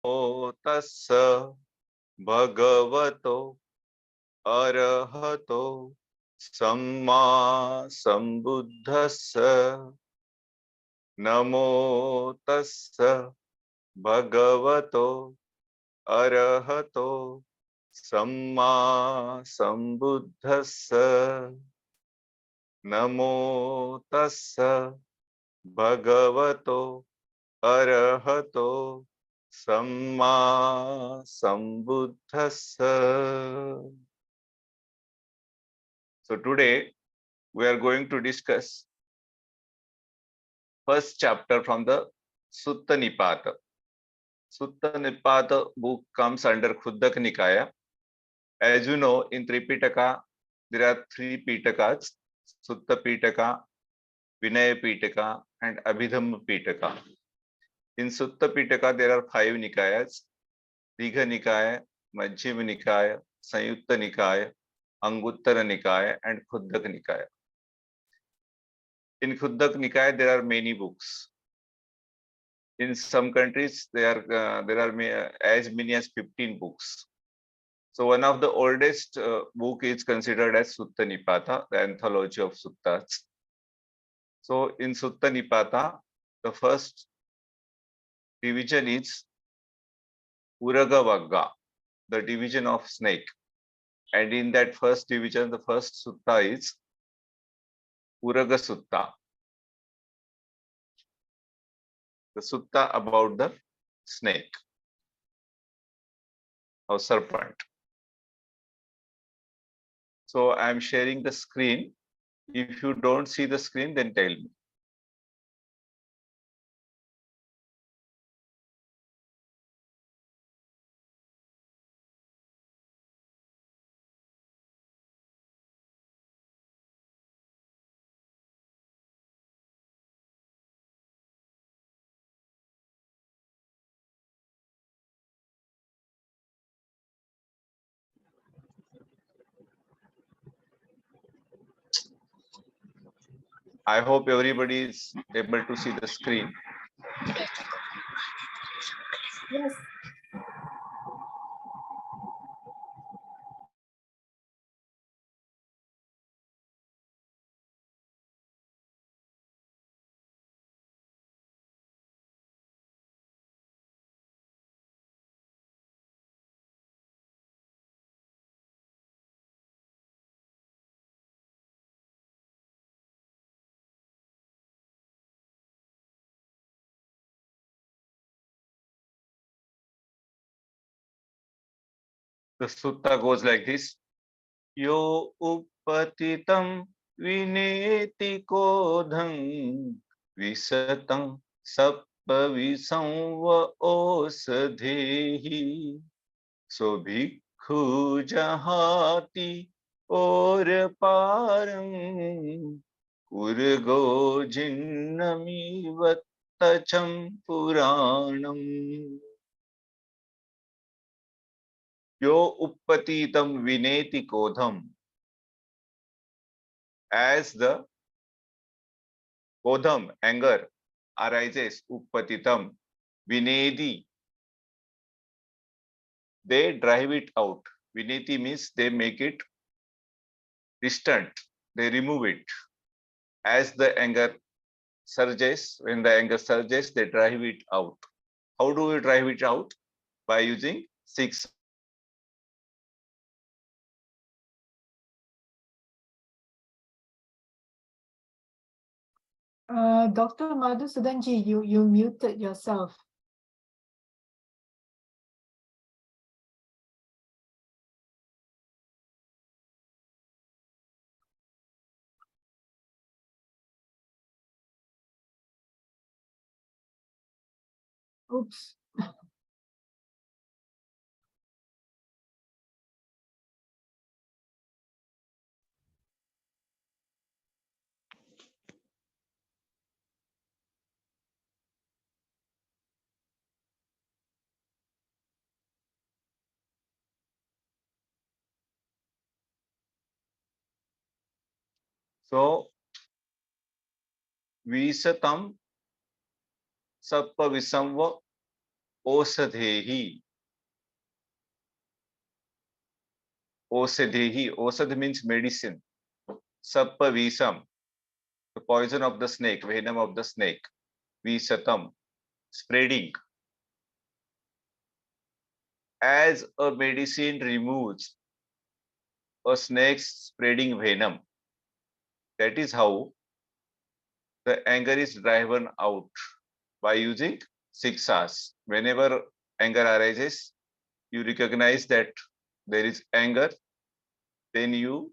तस्स भगवतो अरहतो सम्मा संबुद्धस्स नमो तस्स भगवतो अरहतो सम्मा संबुद्धस्स नमो तस्स भगवतो अरहतो सम्मा संबुद्धस्स. So today we are going to discuss first chapter from the Suttanipata. Suttanipata book comes under Khuddaka Nikaya. As you know, in Tripitaka there are three Pitakas: Sutta Pitaka, Vinaya Pitaka, and Abhidhamma Pitaka. In Sutta Pitaka there are 5 Nikayas: Digha Nikaya, Majjhima Nikaya, Sanyutta Nikaya, Anguttara Nikaya, and Khuddaka Nikaya. In Khuddaka Nikaya there are many books. In some countries there are as many as 15 books. So one of the oldest book is considered as Suttanipata, the anthology of suttas. So in Suttanipata, the first division is Uraga, the division of snake. And in that first division, the first sutta is Uraga Sutta, the sutta about the snake or serpent. So I am sharing the screen. If you don't see the screen, then tell me. I hope everybody is able to see the screen. Yes. The sutta goes like this: Yo uppatitam vineti kodham visatam sappavisam va osadhehi. So bhikkhu jahati or param urgo jinnami vattacham puranam. Yo uppatitam vineti kodham. As the kodham, anger, arises, uppatitam, vinedi, they drive it out. Vineti means they make it distant, they remove it. As the anger surges, when the anger surges, they drive it out. How do we drive it out? By using 6. Dr. Madhusudanji, you muted yourself. Oops. So, visatam sappa visamva Osadhehi. Osadhehi. Osad means medicine. Sappa visam, the poison of the snake, venom of the snake. Visatam, spreading. As a medicine removes a snake's spreading venom, that is how the anger is driven out by using 6 Rs. Whenever anger arises, you recognize that there is anger, then you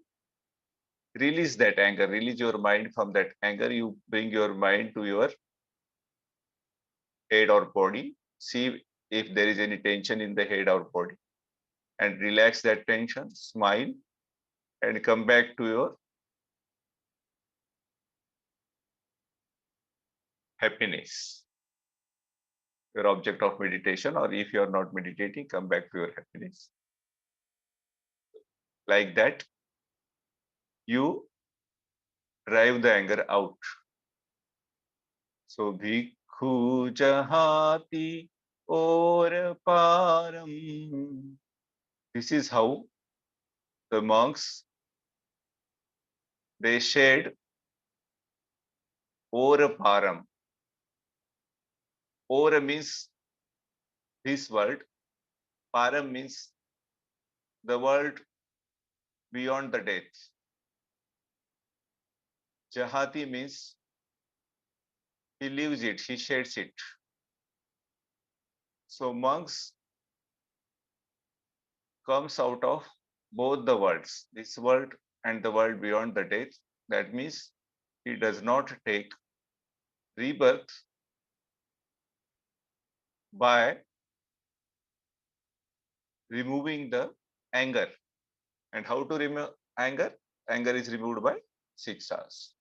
release that anger, release your mind from that anger. You bring your mind to your head or body, see if there is any tension in the head or body, and relax that tension, smile, and come back to your happiness, your object of meditation, or if you are not meditating, come back to your happiness. Like that, you drive the anger out. So, bhikkhu jahati or param. This is how the monks, they shed or param. Or means this world, param means the world beyond the death. Jahati means he lives it, he sheds it. So monks comes out of both the worlds, this world and the world beyond the death. That means he does not take rebirth by removing the anger. And how to remove anger? Anger is removed by 6 Rs.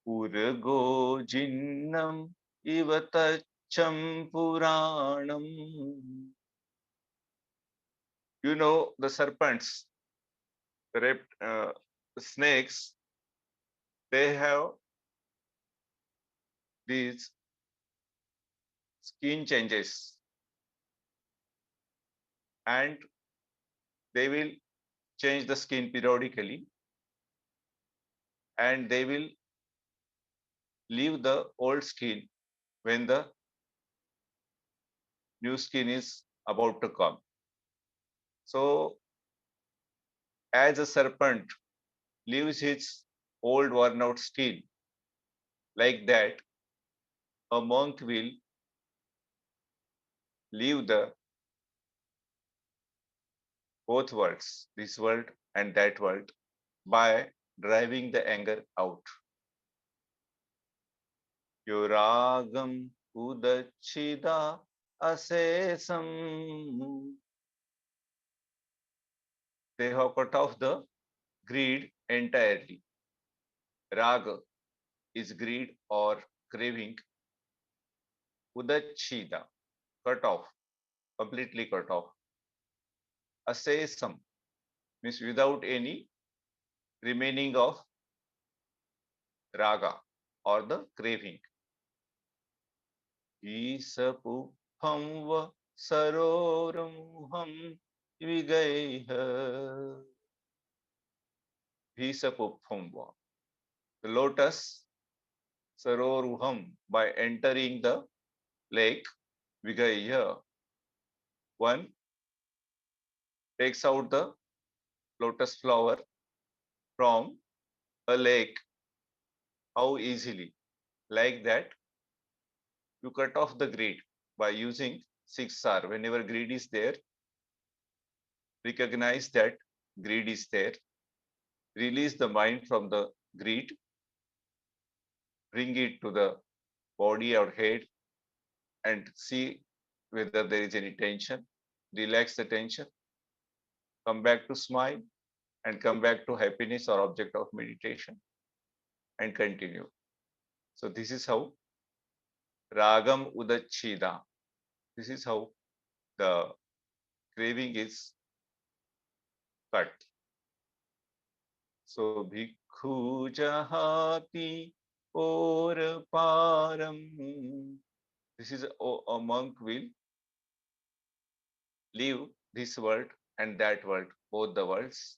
Urgo jinnam ivatacham puranam. You know the serpents, the snakes, they have these skin changes and they will change the skin periodically and they will leave the old skin when the new skin is about to come. So, as a serpent leaves his old worn out skin, like that, a monk will leave the both worlds, this world and that world, by driving the anger out. Yuragam udachida asesam. They have cut off the greed entirely. Raga is greed or craving. Udachida, cut off, completely cut off. Asesam means without any remaining of raga or the craving. Isapuphamva saroramuham vigaiha. Visapuphamva. The lotus saroruham, by entering the lake, vigaiha. One takes out the lotus flower from a lake. How easily? Like that, you cut off the greed by using 6R. Whenever greed is there, recognize that greed is there. Release the mind from the greed. Bring it to the body or head and see whether there is any tension. Relax the tension. Come back to smile and come back to happiness or object of meditation and continue. So this is how Ragam Udachida. This is how the craving is cut. So bhikkhu jahati or param. This is a monk will leave this world and that world, both the worlds.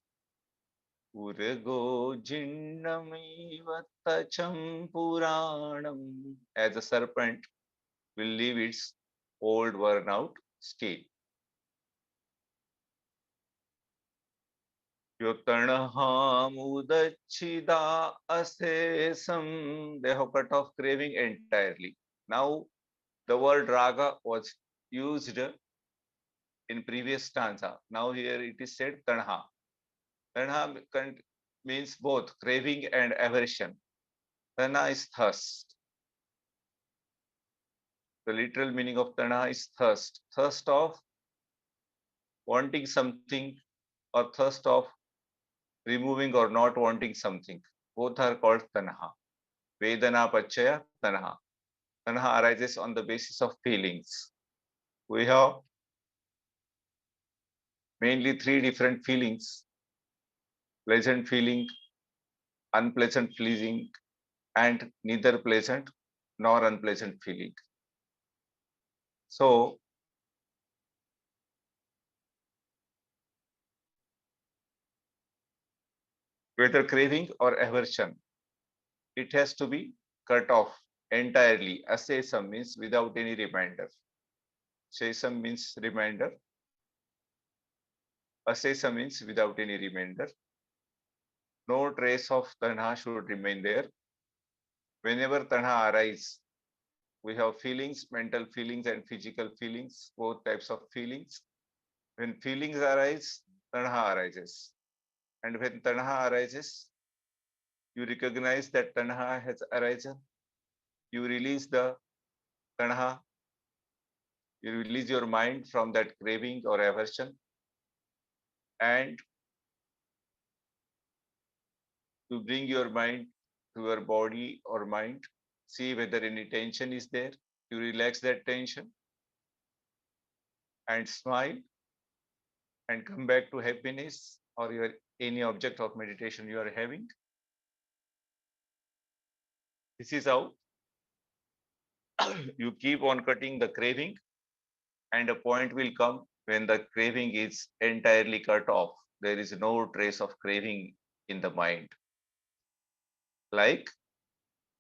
Urago jinnamiva tacham puranam. As a serpent will leave its old worn out skin. Yotanha mudachida asesam. They have cut off craving entirely. Now the word raga was used in previous stanza. Now here it is said tanha. Tanha means both craving and aversion. Tanha is thirst. The literal meaning of tanha is thirst. Thirst of wanting something or thirst of removing or not wanting something. Both are called tanha. Vedana pachaya tanha. Tanha arises on the basis of feelings. We have mainly three different feelings: pleasant feeling, unpleasant feeling, and neither pleasant nor unpleasant feeling. So, whether craving or aversion, it has to be cut off entirely. Asesam means without any reminder. Sesam means reminder. Asesam means without any reminder. No trace of tanha should remain there. Whenever tanha arises, we have feelings, mental feelings and physical feelings, both types of feelings. When feelings arise, tanha arises. And when tanha arises, you recognize that tanha has arisen. You release the tanha. You release your mind from that craving or aversion. And you bring your mind to your body or mind. See whether any tension is there. You relax that tension and smile and come back to happiness or your any object of meditation you are having. This is how you keep on cutting the craving, and a point will come when the craving is entirely cut off. There is no trace of craving in the mind. Like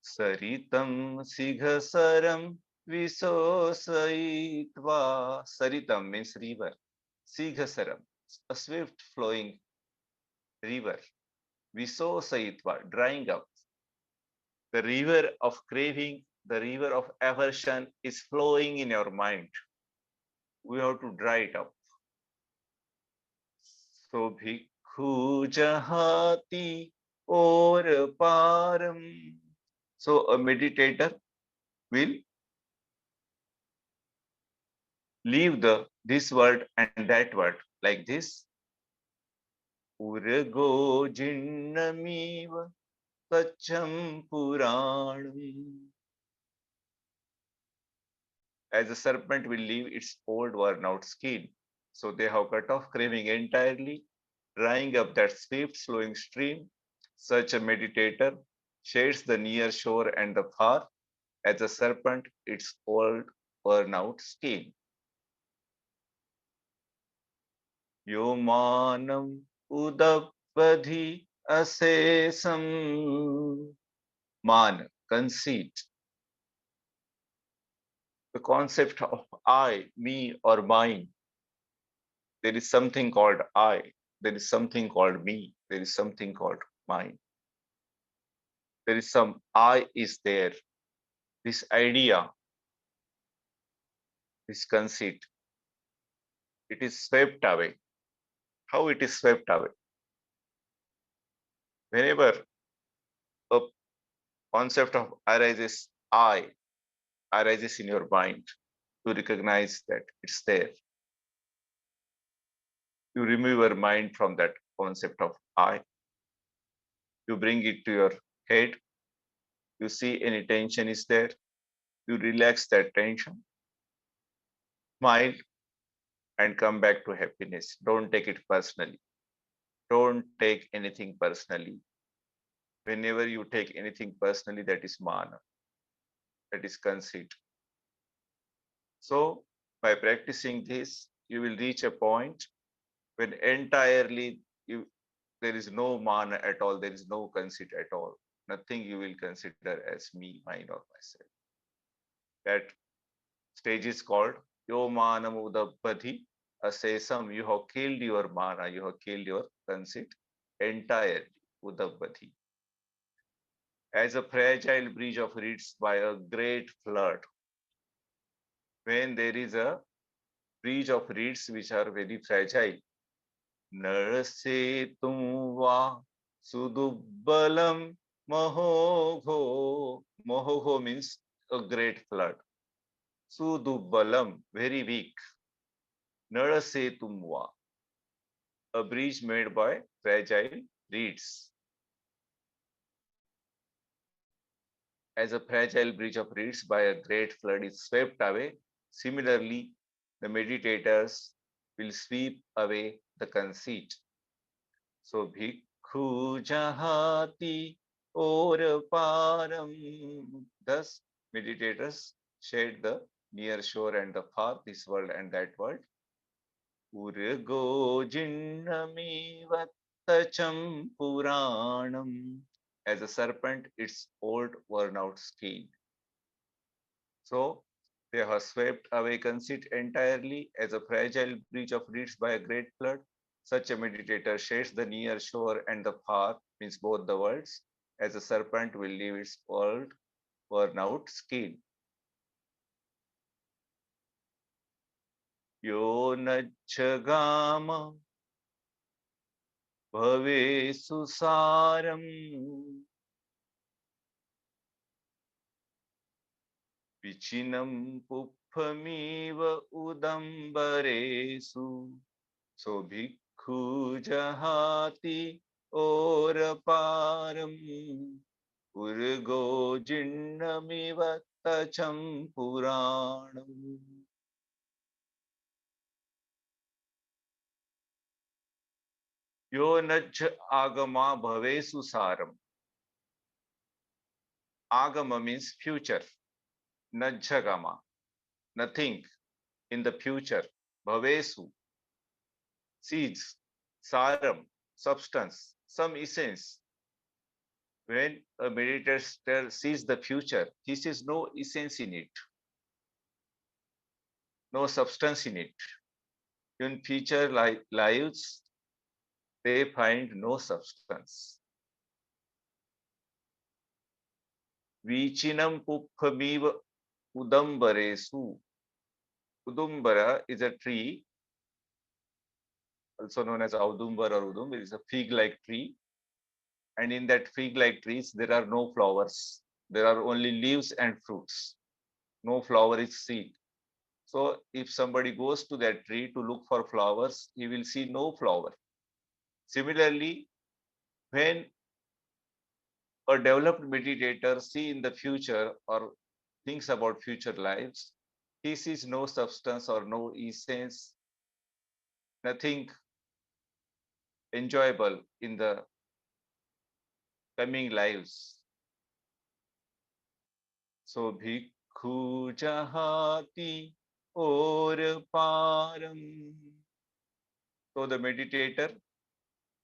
Saritam Sighasaram Visosaitva. Saritam means river. Sighasaram, a swift flowing river. Visosaitva, drying up. The river of craving, the river of aversion is flowing in your mind. We have to dry it up. So bhikkhu jahati or param. So a meditator will leave this word and that word like this. Urago jinnamiva tacham puranam. As a serpent will leave its old worn out skin. So they have cut off craving entirely, drying up that swift flowing stream. Such a meditator shades the near shore and the far, as a serpent its old worn out skin. Yomanam udappadhi asesam. Man, conceit. The concept of I, me, or mine. There is something called I. There is something called me. There is something called mine. There is some I is there. This idea, this conceit, it is swept away. How it is swept away? Whenever a concept of I arises in your mind, you recognize that it's there. You remove your mind from that concept of I. You bring it to your head. You see any tension is there. You relax that tension. Smile and come back to happiness. Don't take it personally. Don't take anything personally. Whenever you take anything personally, that is mana, that is conceit. So by practicing this, you will reach a point when entirely there is no man at all, there is no conceit at all. Nothing you will consider as me, mine, or myself. That stage is called Yomanam Udabbati. Asesam, you have killed your mana, you have killed your conceit entirely. Udabbati. As a fragile bridge of reeds by a great flood. When there is a bridge of reeds which are very fragile, Narase tumva sudubbalam mahogho. Mahogho means a great flood. Sudubbalam, very weak. Narase tumva, a bridge made by fragile reeds. As a fragile bridge of reeds by a great flood is swept away, similarly, the meditators will sweep away the conceit. So, bhikkhu jahati or param. Thus, meditators shade the near shore and the far, this world and that world. Urgo jinnami vattacham puranam. As a serpent, its old worn out skin. So they have swept away conceit entirely as a fragile breach of reeds by a great flood. Such a meditator shades the near shore and the far, means both the worlds, as a serpent will leave its old worn out skin. Yo nachagama bhave susaram vichinam puphamiva udambaresu. So bhikkhu jahati or param urgo jinnamiva tacham puranam. Yo najj agama bhavesu saram. Agama means future. Najjagama, nothing in the future. Bhavesu, seeds. Saram, substance, some essence. When a meditator sees the future, he sees no essence in it, no substance in it. In future lives, they find no substance. Vichinam puphamiva udambaresu. Udumbara is a tree, also known as Audumbar or Udum. It is a fig-like tree. And in that fig-like trees, there are no flowers. There are only leaves and fruits. No flower is seen. So if somebody goes to that tree to look for flowers, he will see no flower. Similarly, when a developed meditator sees in the future or thinks about future lives, he sees no substance or no essence, nothing enjoyable in the coming lives. So bhikkhu jahati or param. So the meditator,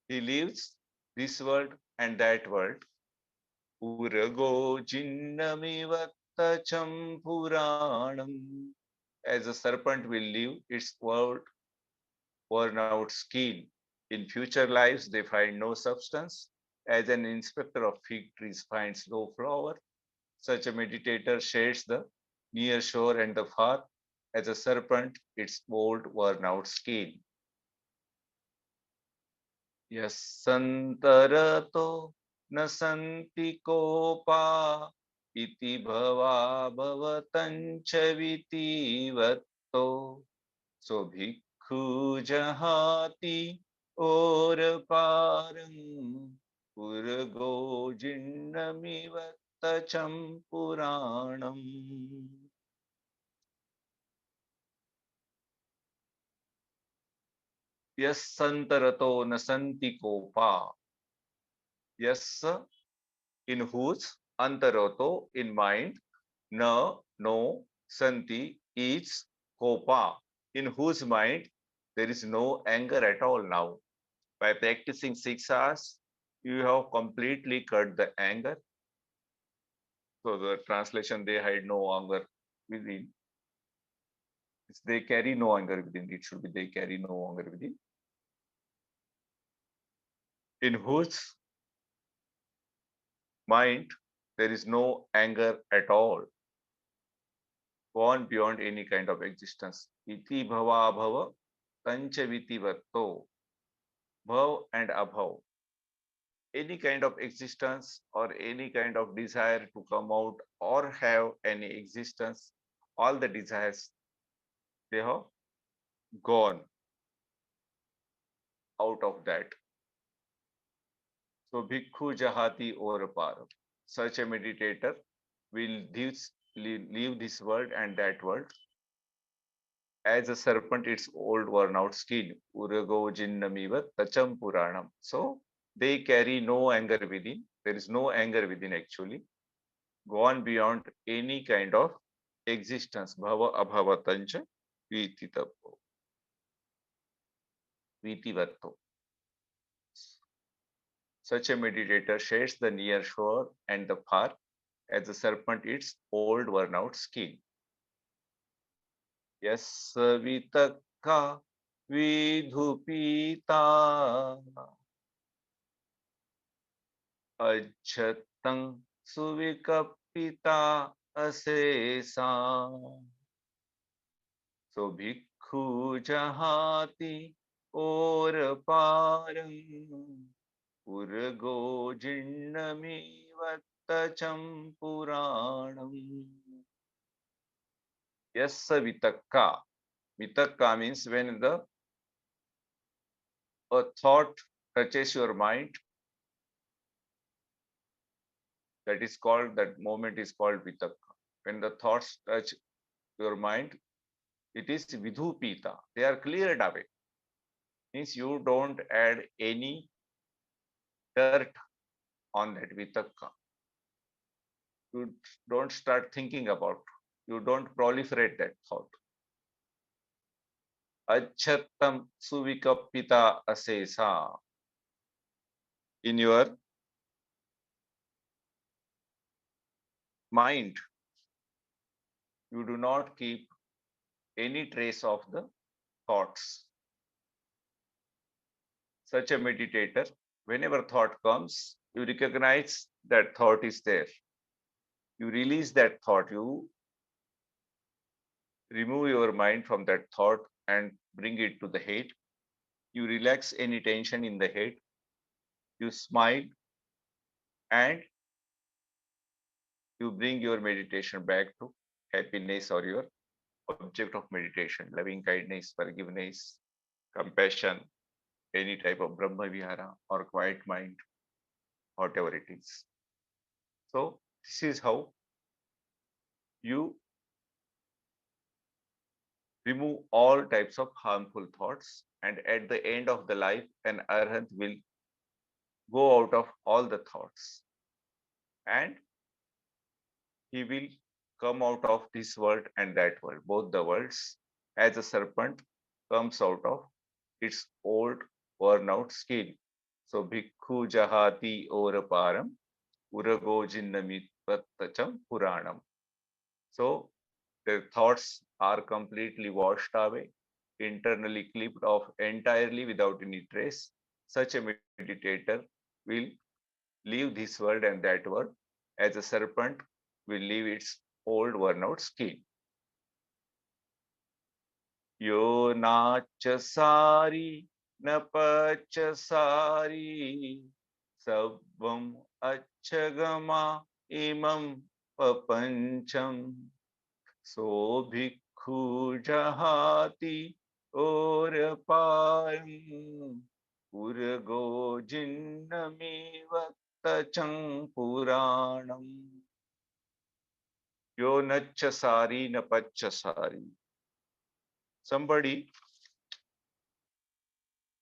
he lives this world and that world. Urago jinnamiva tacham puranam. As a serpent will leave its world worn out skin. In future lives, they find no substance. As an inspector of fig trees finds no flower, such a meditator shades the near shore and the far. As a serpent, its old worn out skin. Yasantarato nasanti kopa iti bhava bhavatancha vitivatto. So bhikkhu jahati or param urgo jinnamiva tacham puranam. Yes santarato nasanti kopa. Yes, in whose, antarato, in mind, na, no, santi, is Kopa, in whose mind there is no anger at all now. By practicing 6 hours, you have completely cut the anger. So the translation, they hide no anger within. They carry no anger within. It should be they carry no anger within. In whose mind there is no anger at all, gone beyond any kind of existence. Iti bhava bhava tancha viti vatto. Bhav and abhav. Any kind of existence or any kind of desire to come out or have any existence, all the desires, they have gone out of that. So bhikkhu jahati or par. Such a meditator will leave this world and that world as a serpent its old worn out skin. Urago jinnamiva tacham puranam. So they carry no anger within. There is no anger within actually. Gone beyond any kind of existence. Bhava abhavatancha vititapo. Vitivatto. Such a meditator shades the near shore and the far as the serpent its old worn out skin. Yes, vitaka vidhupita ajhatang suvikapita asesa. So bhikkhu jahati or param urgo jinnami vattacham puranam. Yes, vitakka. Vitakka means when a thought touches your mind, that moment is called vitakka. When the thoughts touch your mind, it is vidhupita. They are cleared away. Means you don't add any dirt on that vitakka. You don't start thinking about. You don't proliferate that thought. Achattam suvikapita asesa. In your mind, you do not keep any trace of the thoughts. Such a meditator, whenever thought comes, you recognize that thought is there. You release that thought, you remove your mind from that thought and bring it to the head. You relax any tension in the head. You smile and you bring your meditation back to happiness or your object of meditation, loving kindness, forgiveness, compassion, any type of Brahma Vihara or quiet mind, whatever it is. So, this is how you remove all types of harmful thoughts, and at the end of the life, an arhat will go out of all the thoughts and he will come out of this world and that world, both the worlds, as a serpent comes out of its old worn out skin. So, bhikkhu jahati oraparam urago jinnamitvacham puranam. So, their thoughts are completely washed away, internally clipped off entirely without any trace. Such a meditator will leave this world and that world as a serpent will leave its old worn out skin. Yo nachasari napachasari sabvam achagama imam papancham. So bhikkhu jahati or param urgo jinnami vattacham puranam. Yo nachasari napachasari. Somebody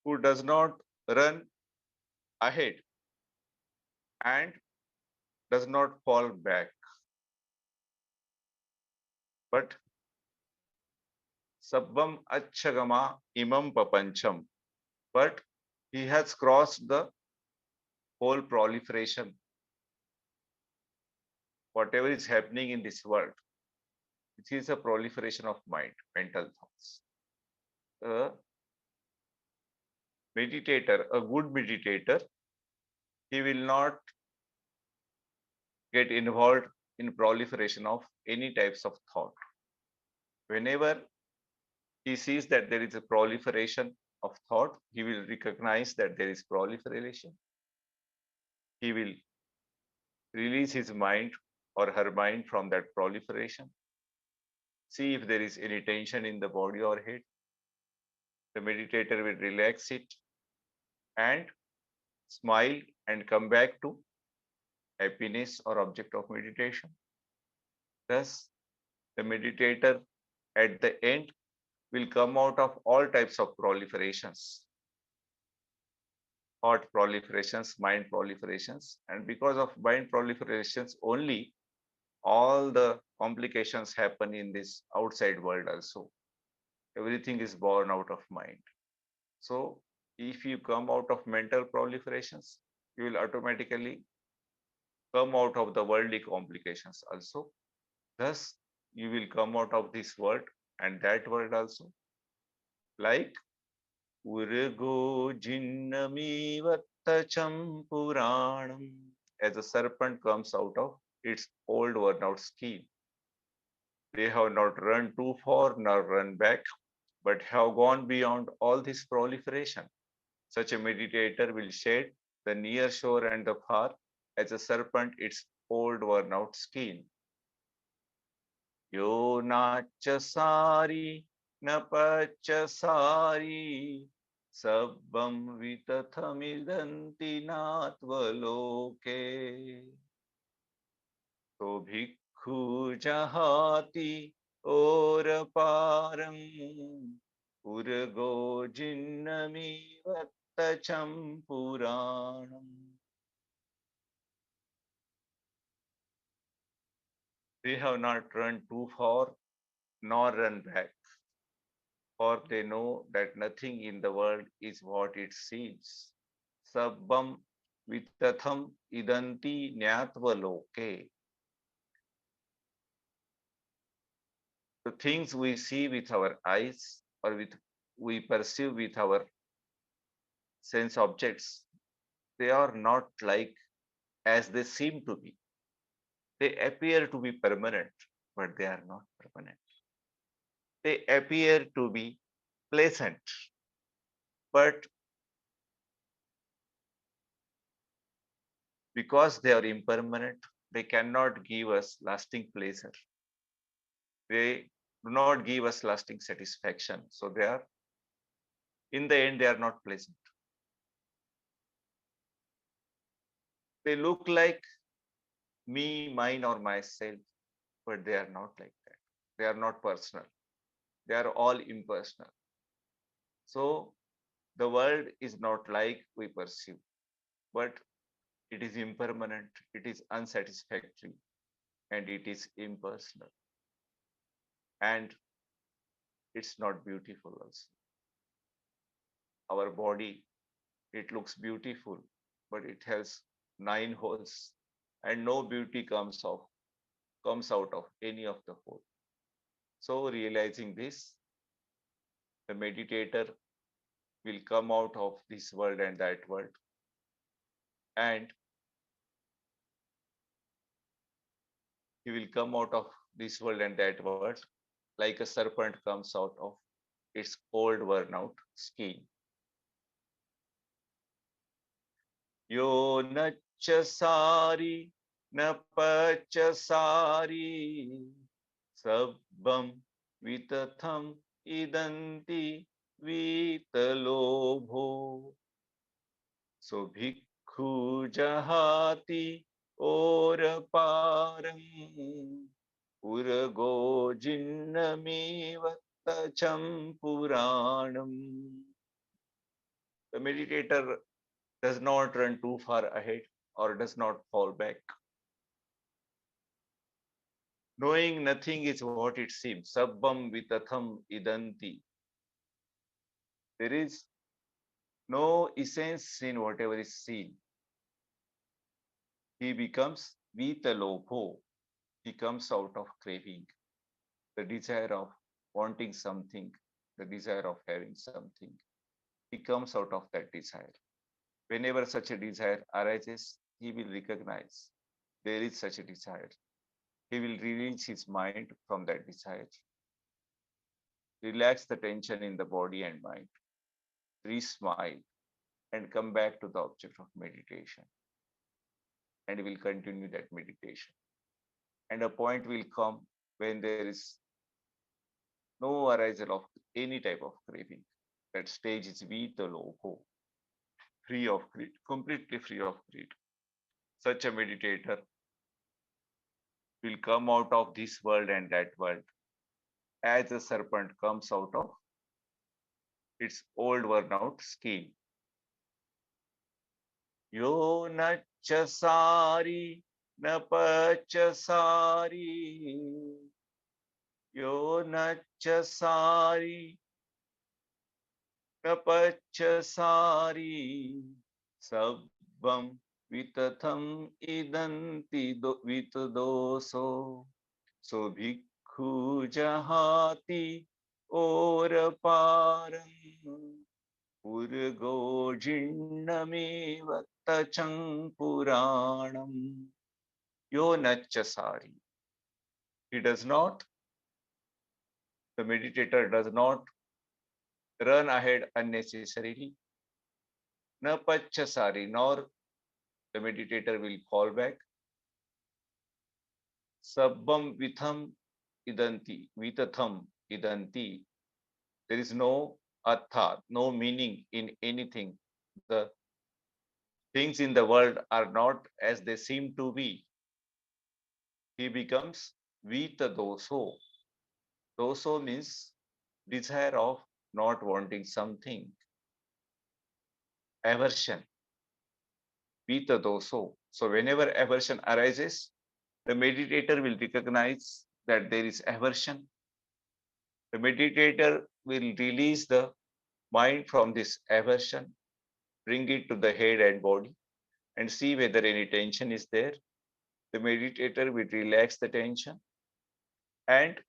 who does not run ahead and does not fall back, but Sabbam Achagama Imam Papancham. But he has crossed the whole proliferation. Whatever is happening in this world, it is a proliferation of mind, mental thoughts. A meditator, a good meditator, he will not get involved in proliferation of any types of thought. Whenever he sees that there is a proliferation of thought, he will recognize that there is proliferation. He will release his mind or her mind from that proliferation. See if there is any tension in the body or head. The meditator will relax it and smile and come back to happiness or object of meditation. Thus, the meditator at the end will come out of all types of proliferations, thought proliferations, mind proliferations, and because of mind proliferations only, all the complications happen in this outside world also. Everything is born out of mind. So, if you come out of mental proliferations, you will automatically come out of the worldly complications also. Thus, you will come out of this world and that world also. Like Urgo Jinnami Vattacham Puranam, as a serpent comes out of its old worn out skin. They have not run too far nor run back, but have gone beyond all this proliferation. Such a meditator will shed the near shore and the far as a serpent its old worn out skin. Yo nachasari napachasari sabbam vitathamidanti natvaloke. So bhikkhu jahati or param urgo jinnami vattacham puranam. They have not run too far nor run back, for they know that nothing in the world is what it seems. Sabbam vitatham idanti nyatva. The things we see with our eyes or with we perceive with our sense objects, they are not like as they seem to be. They appear to be permanent, but they are not permanent. They appear to be pleasant, but because they are impermanent, they cannot give us lasting pleasure. They do not give us lasting satisfaction. So they are, in the end, they are not pleasant. They look like me, mine, or myself, but they are not like that. They are not personal. They are all impersonal. So the world is not like we perceive, but it is impermanent, it is unsatisfactory, and it is impersonal. And it's not beautiful also. Our body, it looks beautiful, but it has 9 holes, and no beauty comes out of any of the hole. So realizing this, the meditator will come out of this world and that world, and he will come out of this world and that world like a serpent comes out of its old worn out skin. Yo nachasari napachasari sabbam vitatham idanti vitalobho. So bhikkhu jahati or param urgo jinnami vattacham puranam. The meditator does not run too far ahead or does not fall back. Knowing nothing is what it seems. Sabbam vitatham idanti. There is no essence in whatever is seen. He becomes vitalobho. He comes out of craving, the desire of wanting something, the desire of having something. He comes out of that desire. Whenever such a desire arises, he will recognize there is such a desire. He will release his mind from that desire, relax the tension in the body and mind, re-smile, and come back to the object of meditation. And will continue that meditation. And a point will come when there is no arisal of any type of craving. That stage is vitalopo, free of greed, completely free of greed. Such a meditator will come out of this world and that world as a serpent comes out of its old worn out skin. Yo nachasari napachasari. Yo nachasari napachasari. Sabbam vitatham idanti vitadoso. So bhikkhu jahati or param. Urgo jinnameva tachang puranam. Yo nachasari. He does not, the meditator does not run ahead unnecessarily. Na pachasari, nor the meditator will fall back. Sabbam vitham idanti, vitatham idanti. There is no artha, no meaning in anything. The things in the world are not as they seem to be. He becomes vitadoso. Doso means desire of not wanting something, aversion, vitadoso. So whenever aversion arises, the meditator will recognize that there is aversion. The meditator will release the mind from this aversion, bring it to the head and body, and see whether any tension is there. The meditator will relax the tension and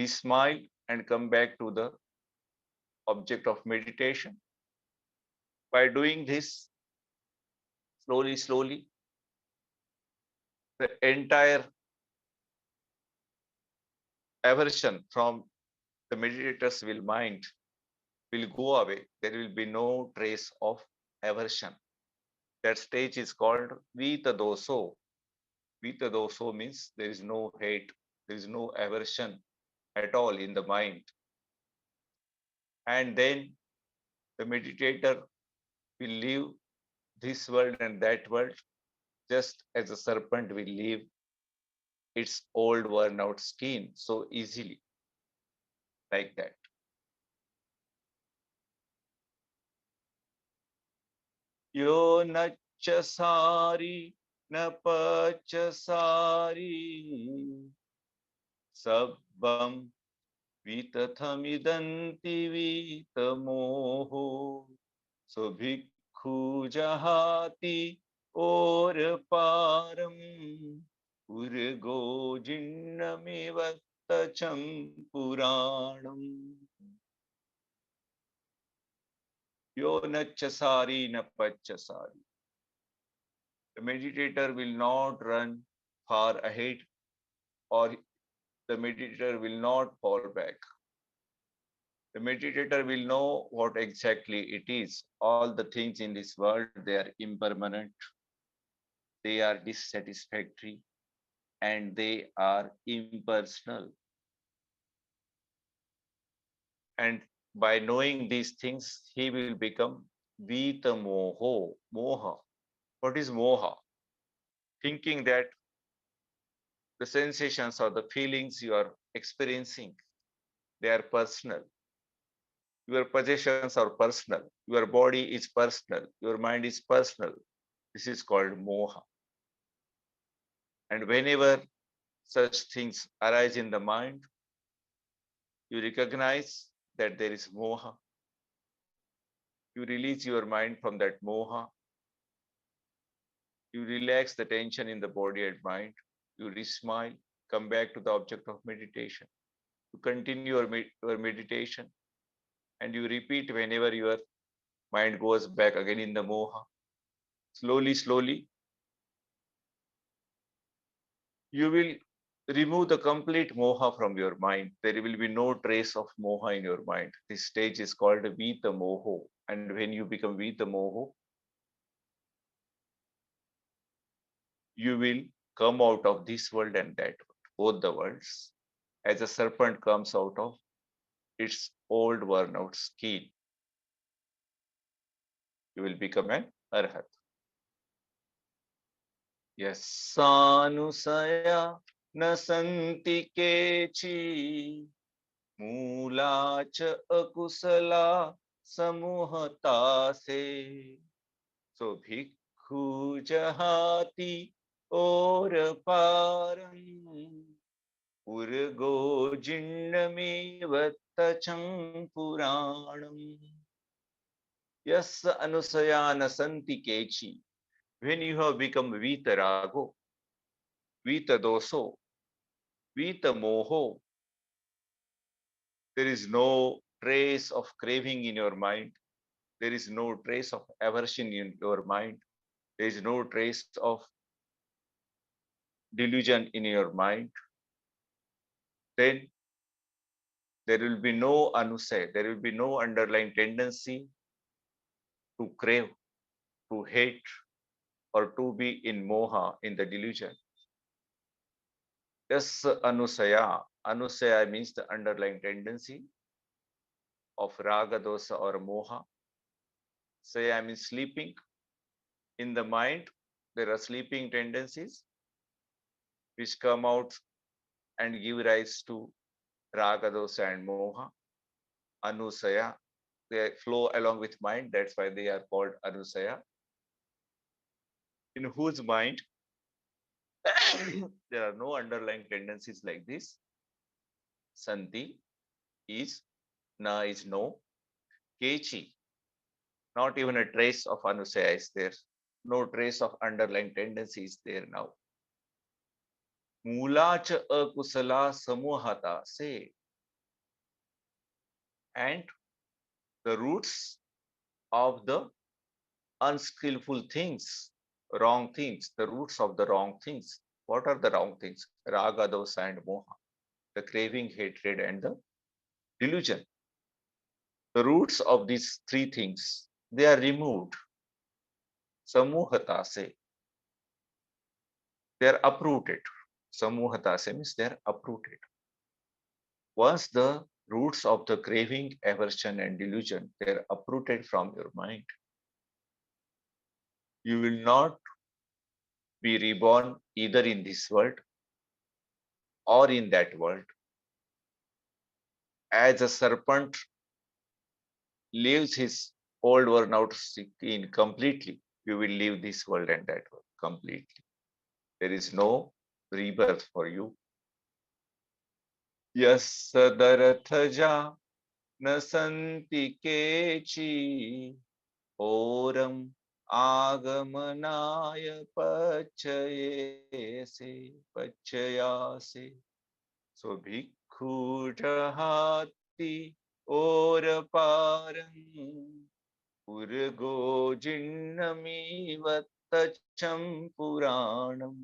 smile and come back to the object of meditation. By doing this slowly, slowly, the entire aversion from the meditator's will mind will go away. There will be no trace of aversion. That stage is called vitadoso. Vitadoso means there is no hate, there is no aversion at all in the mind. And then the meditator will leave this world and that world just as a serpent will leave its old worn out skin so easily, like that. Yo nachasari napachasari sabbam vitathamidanti vitamoho. So bhikkhu jahati or param urgo jinnamiva tacham puranam. Yo nachasari napachasari. The meditator will not run far ahead, or the meditator will not fall back. The meditator will know what exactly it is. All the things in this world, they are impermanent, they are dissatisfactory, and they are impersonal. And by knowing these things, he will become Vita Moho, Moha. What is Moha? Thinking that the sensations or the feelings you are experiencing, they are personal. Your possessions are personal. Your body is personal. Your mind is personal. This is called Moha. And whenever such things arise in the mind, you recognize that there is moha. You release your mind from that moha. You relax the tension in the body and mind. You smile, come back to the object of meditation. You continue your meditation and you repeat whenever your mind goes back again in the moha. Slowly, slowly, you will remove the complete moha from your mind. There will be no trace of moha in your mind. This stage is called Vita Moho. And when you become Vita Moho, you will come out of this world and that world, both the worlds, as a serpent comes out of its old worn out skin. You will become an arhat. Yes, sanusaya nasanti kechi मूला च अकुशला समूहता से. So भिक्खु जहाति और पारम उर्गो जिन्नमेव तचं पुराणम. Yes, anusayana santi kechi. When you have become vitarago, vitadoso, vitamoho, there is no trace of craving in your mind. There is no trace of aversion in your mind. There is no trace of delusion in your mind. Then there will be no anusay. There will be no underlying tendency to crave, to hate, or to be in moha, in the delusion. Yes, anusaya. Anusaya means the underlying tendency of raga, dosa, or moha. Saya means sleeping. In the mind, there are sleeping tendencies which come out and give rise to raga, dosa, and moha. Anusaya, they flow along with mind. That's why they are called anusaya. In whose mind there are no underlying tendencies like this. Santi is, na is no. Kechi, not even a trace of anusaya is there. No trace of underlying tendency is there now. Mula cha akusala samuhata se. And the roots of the unskillful things, wrong things, the roots of the wrong things. What are the wrong things? Raga, dosa, and moha, the craving, hatred, and the delusion. The roots of these three things, they are removed. Samuhata se, they are uprooted. Samuhata se means they are uprooted. Once the roots of the craving, aversion, and delusion, they are uprooted from your mind, you will not be reborn either in this world or in that world. As a serpent leaves his old worn out skin completely, you will leave this world and that world completely. There is no rebirth for you. Yes, darathaja nasanti kechi oram agamanaya pachayase. So bhikkhu jahati or param urgo jinnami vattacham puranam.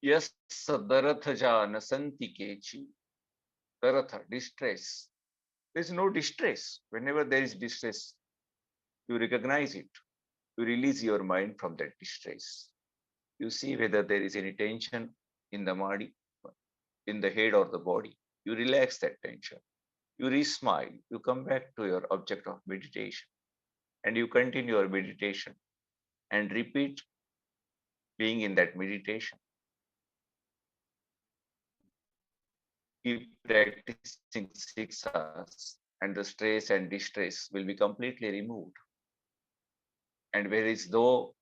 Yes, darathaja nasanti kechi. Daratha, distress. There is no distress. Whenever there is distress, you recognize it. You release your mind from that distress. You see whether there is any tension in the body, in the head or the body. You relax that tension. You re-smile. You come back to your object of meditation and you continue your meditation and repeat being in that meditation. Keep practicing 6 hours and the stress and distress will be completely removed. And where is though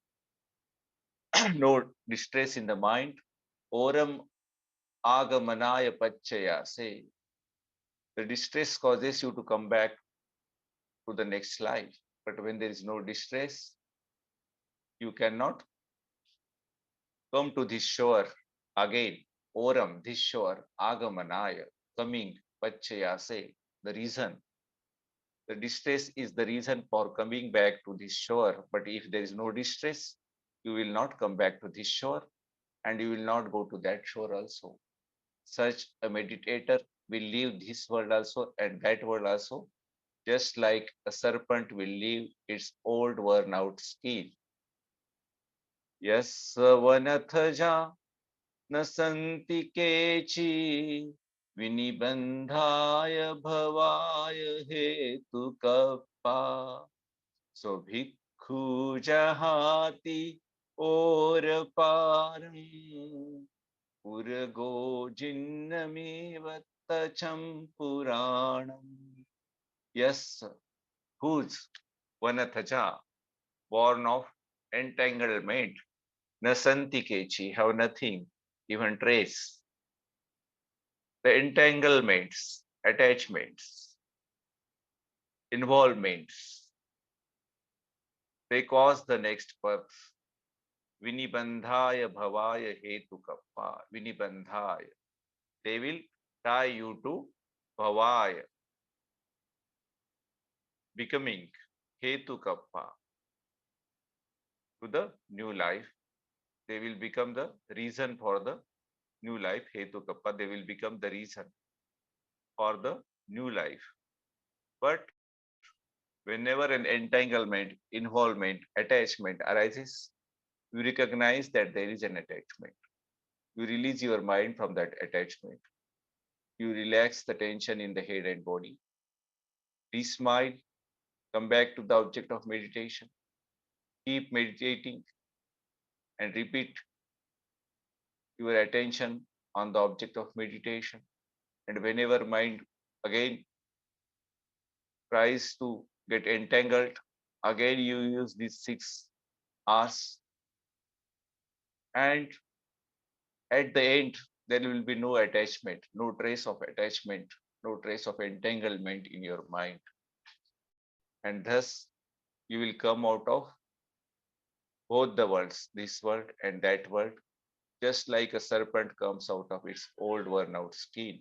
no distress in the mind. Oram agamanaya pachaya. Say, the distress causes you to come back to the next life. But when there is no distress, you cannot come to this shore again. Oram, this shore, agamanaya, coming, pachaya. Say, the reason. The distress is the reason for coming back to this shore. But if there is no distress, you will not come back to this shore and you will not go to that shore also. Such a meditator will leave this world also and that world also, just like a serpent will leave its old worn out skin. Yes, vanathaja nasanti kechi vinibandhaya bhavaya hetu kappa. So bhikkhu jahati or param Urago jinnami vattacham puranam. Yes, whose vanathaja, born of entanglement, nasanti kechi, have nothing, even trace. The entanglements, attachments, involvements, they cause the next birth. Vinibandhaya bhavaya hetu kappa. Vinibandhaya. They will tie you to bhavaya, becoming hetu kappa, to the new life. They will become the reason for the new life. Hetu kappa, they will become the reason for the new life. But whenever an entanglement, involvement, attachment arises, you recognize that there is an attachment. You release your mind from that attachment. You relax the tension in the head and body. Smile, come back to the object of meditation. Keep meditating and repeat your attention on the object of meditation. And whenever mind again tries to get entangled, again you use these 6 hours. And at the end, there will be no attachment, no trace of attachment, no trace of entanglement in your mind. And thus, you will come out of both the worlds, this world and that world, just like a serpent comes out of its old worn out skin.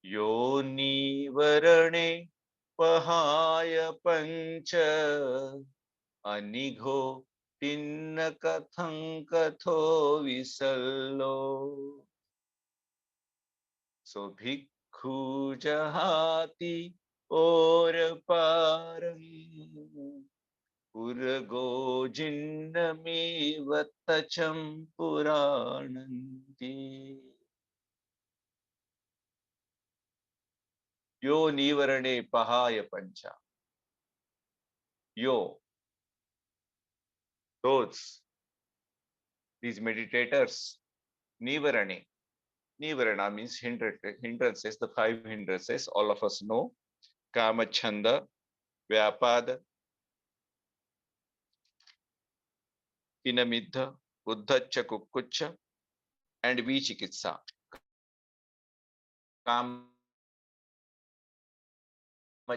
योनिवरणे पहाय पञ्च अनिघो तिन्न कथं कथो विसल्लो. So भिक्षु जहाति और पारम उर्गो जिन्नमेव तचं पुराणन्ति. Yo nivarane pahaya pancha. Yo, these meditators, nivarane. Nivarana means hindrances, the 5 hindrances, all of us know. Kama chanda, vyapada, inamidha, uddhacha kukkucha, and vichikitsa. Kama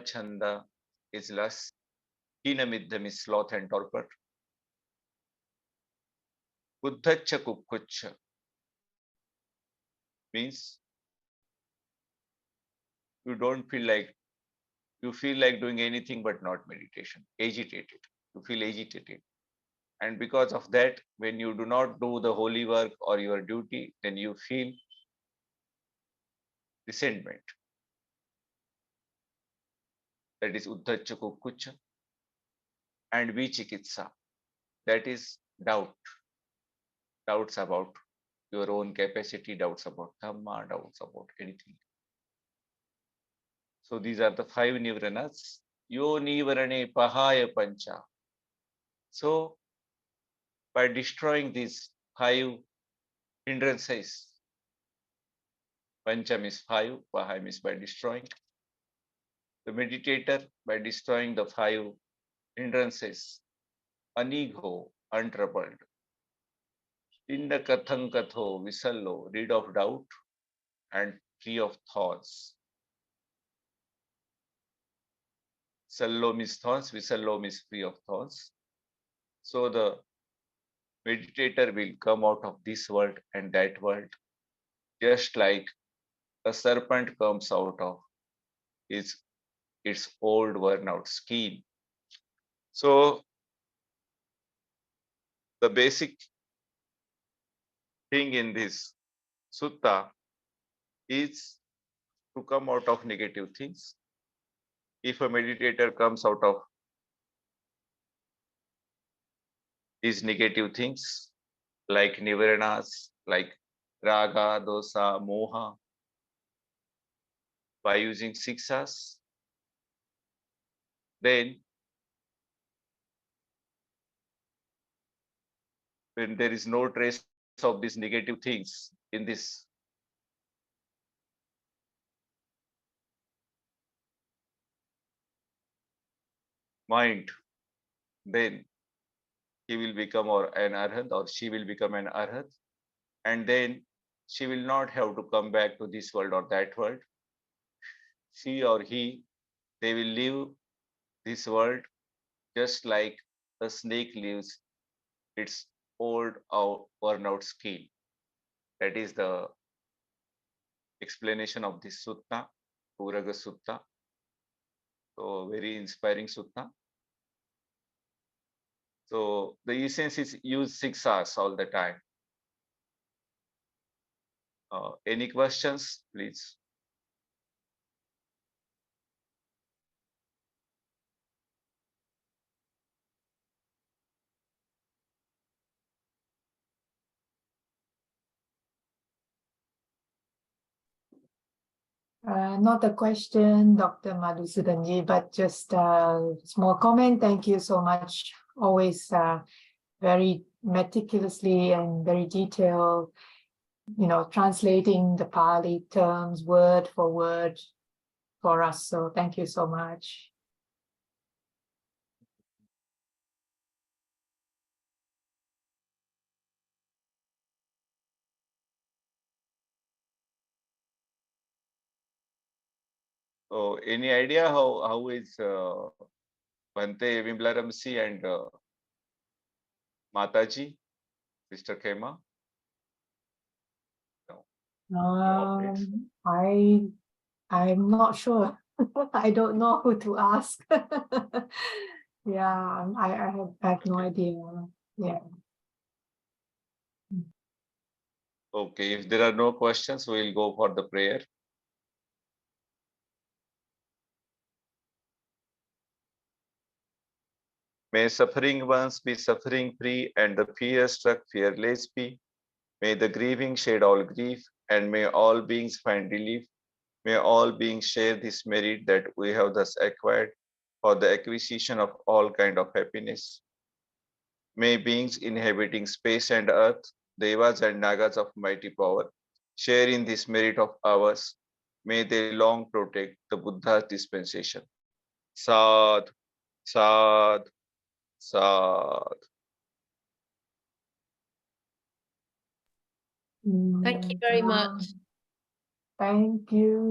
chanda is lust. Inamidha is sloth and torpor. Uddhacha kukkucha means you don't feel like, you feel like doing anything but not meditation. Agitated. You feel agitated. And because of that, when you do not do the holy work or your duty, then you feel resentment. That is uddhacha kukkucha. And vichikitsa. That is doubt. Doubts about your own capacity, doubts about dhamma, doubts about anything. So these are the 5 nivranas. Yo nivarane pahaya pancha. So by destroying these 5 hindrances, pancha means 5, pahaya means by destroying. The meditator, by destroying the 5 hindrances, anigo, untroubled. Inda kathang katho, visallo, rid of doubt and free of thoughts. Sallo means thoughts, visallo means free of thoughts. So the meditator will come out of this world and that world, just like a serpent comes out of its old worn out skin. So the basic thing in this sutta is to come out of negative things. If a meditator comes out of these negative things, like nivaranas, like raga, dosa, moha, by using siksas, then when there is no trace of these negative things in this mind, then he will become an arhat, or she will become an arhat, and then she will not have to come back to this world or that world. She or he, they will leave this world just like a snake leaves its old or worn out skin. That is the explanation of this sutta, Uraga Sutta. So very inspiring sutta. So the essence is use 6 hours all the time. Any questions, please? Not a question, Dr. Madhusudanji, but just a small comment. Thank you so much. Always very meticulously and very detailed, translating the Pali terms word for word for us. So thank you so much. So any idea how is Bhante Vimlaramsi and Mataji, Sister Khema? No. I'm not sure. I don't know who to ask. Yeah, I have no idea. Yeah. Okay, if there are no questions, we will go for the prayer. May suffering ones be suffering free and the fear struck fearless be. May the grieving shed all grief and may all beings find relief. May all beings share this merit that we have thus acquired for the acquisition of all kind of happiness. May beings inhabiting space and earth, devas and nagas of mighty power, share in this merit of ours. May they long protect the Buddha's dispensation. Sad, sad, sad. Thank you very much. Thank you.